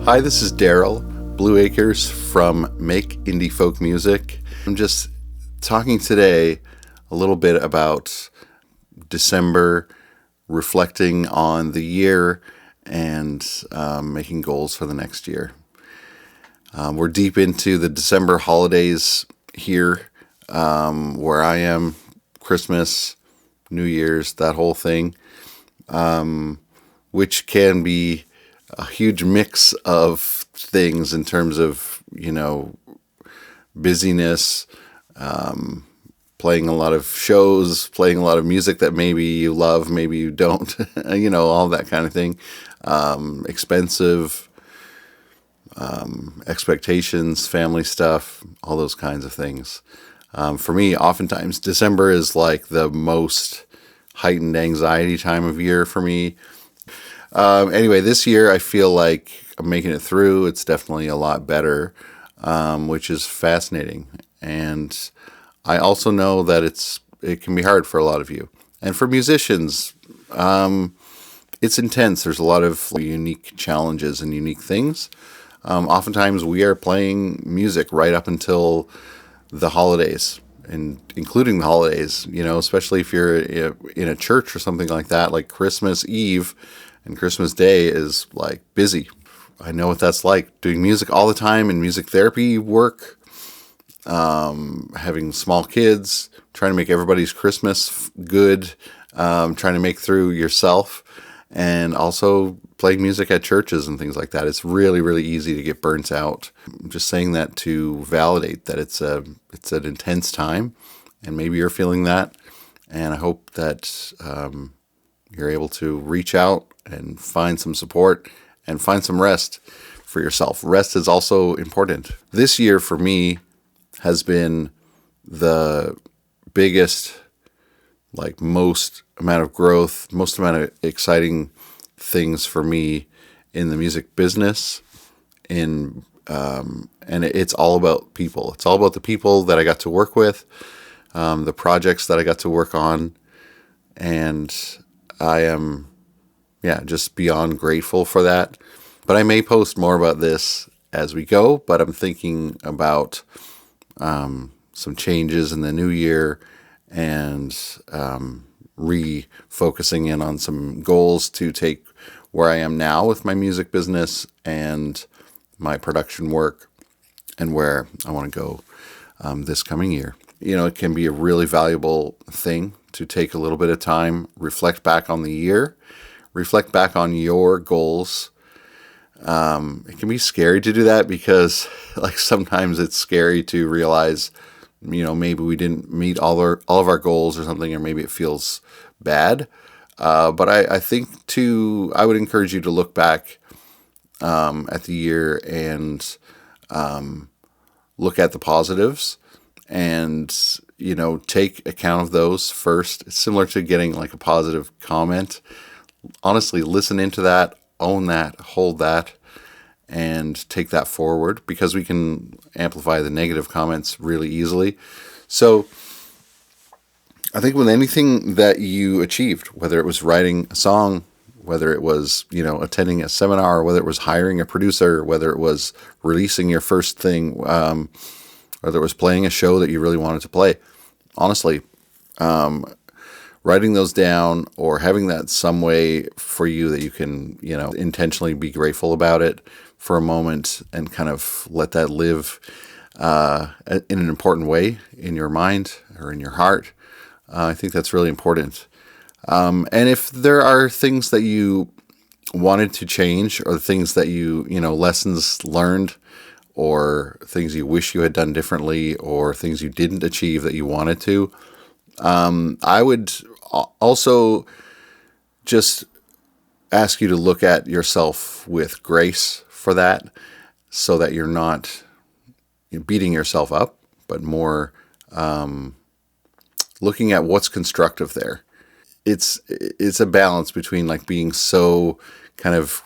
Hi, this is Darrel, Blue Acres from Make Indie Folk Music. I'm just talking today a little bit about December, reflecting on the year, and making goals for the next year. We're deep into the December holidays here, where I am, Christmas, New Year's, that whole thing, which can be a huge mix of things in terms of, busyness, playing a lot of shows, playing a lot of music that maybe you love, maybe you don't, all that kind of thing. Expensive, expectations, family stuff, all those kinds of things. For me, oftentimes December is like the most heightened anxiety time of year for me. Anyway, this year I feel like I'm making it through. It's definitely a lot better, which is fascinating. And I also know that it can be hard for a lot of you. And for musicians, it's intense. There's a lot of unique challenges and unique things. Oftentimes we are playing music right up until the holidays, and including the holidays, especially if you're in a church or something like that, like Christmas Eve and Christmas Day is like busy. I know what that's like, doing music all the time in music therapy work, having small kids, trying to make everybody's Christmas good, trying to make through yourself, and also playing music at churches and things like that. It's really, really easy to get burnt out. I'm just saying that to validate that it's an intense time, and maybe you're feeling that. And I hope that you're able to reach out and find some support and find some rest for yourself. Rest is also important. This year for me has been the biggest, most amount of growth, most amount of exciting things for me in the music business. And it's all about people. It's all about the people that I got to work with, the projects that I got to work on, and I am, just beyond grateful for that. But I may post more about this as we go, but I'm thinking about some changes in the new year, and refocusing in on some goals to take where I am now with my music business and my production work, and where I want to go this coming year. It can be a really valuable thing to take a little bit of time, reflect back on the year, reflect back on your goals. It can be scary to do that because sometimes it's scary to realize, maybe we didn't meet all of our goals or something, or maybe it feels bad. But I think I would encourage you to look back at the year and look at the positives and, take account of those first. It's similar to getting a positive comment. Honestly, listen into that, own that, hold that, and take that forward, because we can amplify the negative comments really easily. So I think with anything that you achieved, whether it was writing a song, whether it was, attending a seminar, whether it was hiring a producer, whether it was releasing your first thing, whether it was playing a show that you really wanted to play, honestly, writing those down or having that some way for you that you can, intentionally be grateful about it for a moment and kind of let that live in an important way in your mind or in your heart. I think that's really important. And if there are things that you wanted to change, or things that lessons learned, or things you wish you had done differently, or things you didn't achieve that you wanted to, I would also just ask you to look at yourself with grace for that, so that you're not beating yourself up, but more looking at what's constructive there. It's a balance between being so kind of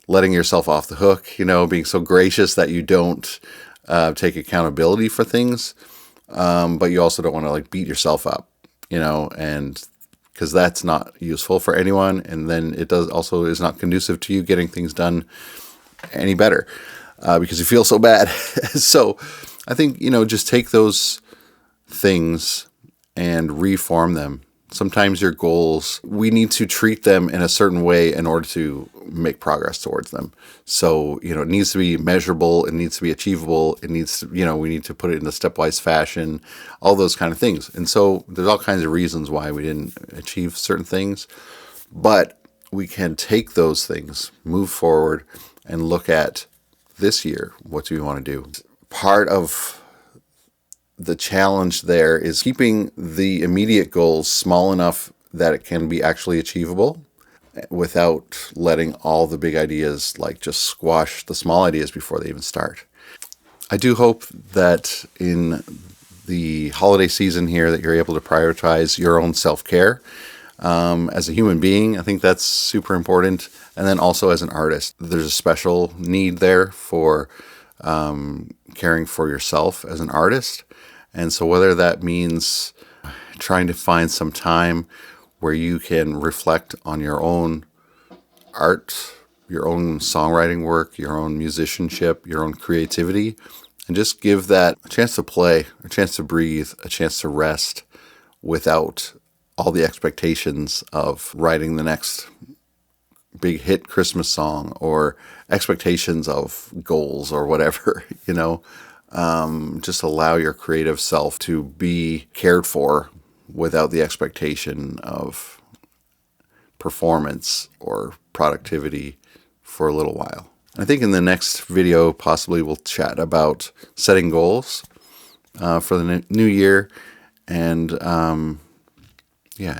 letting yourself off the hook, being so gracious that you don't take accountability for things, but you also don't want to beat yourself up, and because that's not useful for anyone. And then it is not conducive to you getting things done any better because you feel so bad. So I think, just take those things and reform them. Sometimes your goals, we need to treat them in a certain way in order to make progress towards them. So, it needs to be measurable. It needs to be achievable. It needs to, we need to put it in a stepwise fashion, all those kind of things. And so there's all kinds of reasons why we didn't achieve certain things, but we can take those things, move forward, and look at this year. What do we want to do? Part of the challenge there is keeping the immediate goals small enough that it can be actually achievable without letting all the big ideas just squash the small ideas before they even start. I do hope that in the holiday season here that you're able to prioritize your own self-care as a human being. I think that's super important. And then also as an artist, there's a special need there for caring for yourself as an artist. And so whether that means trying to find some time where you can reflect on your own art, your own songwriting work, your own musicianship, your own creativity, and just give that a chance to play, a chance to breathe, a chance to rest without all the expectations of writing the next big hit Christmas song or expectations of goals or whatever, just allow your creative self to be cared for without the expectation of performance or productivity for a little while. I think in the next video, possibly we'll chat about setting goals for the new year. And in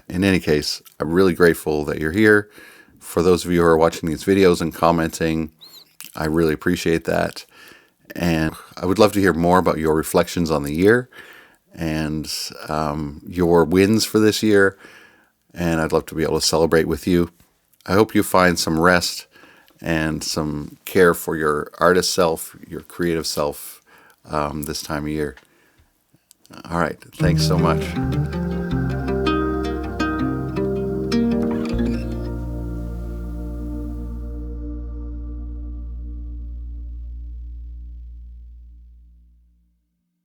any case, I'm really grateful that you're here. For those of you who are watching these videos and commenting, I really appreciate that. And I would love to hear more about your reflections on the year and your wins for this year. And I'd love to be able to celebrate with you. I hope you find some rest and some care for your artist self, your creative self this time of year. All right. Thanks so much.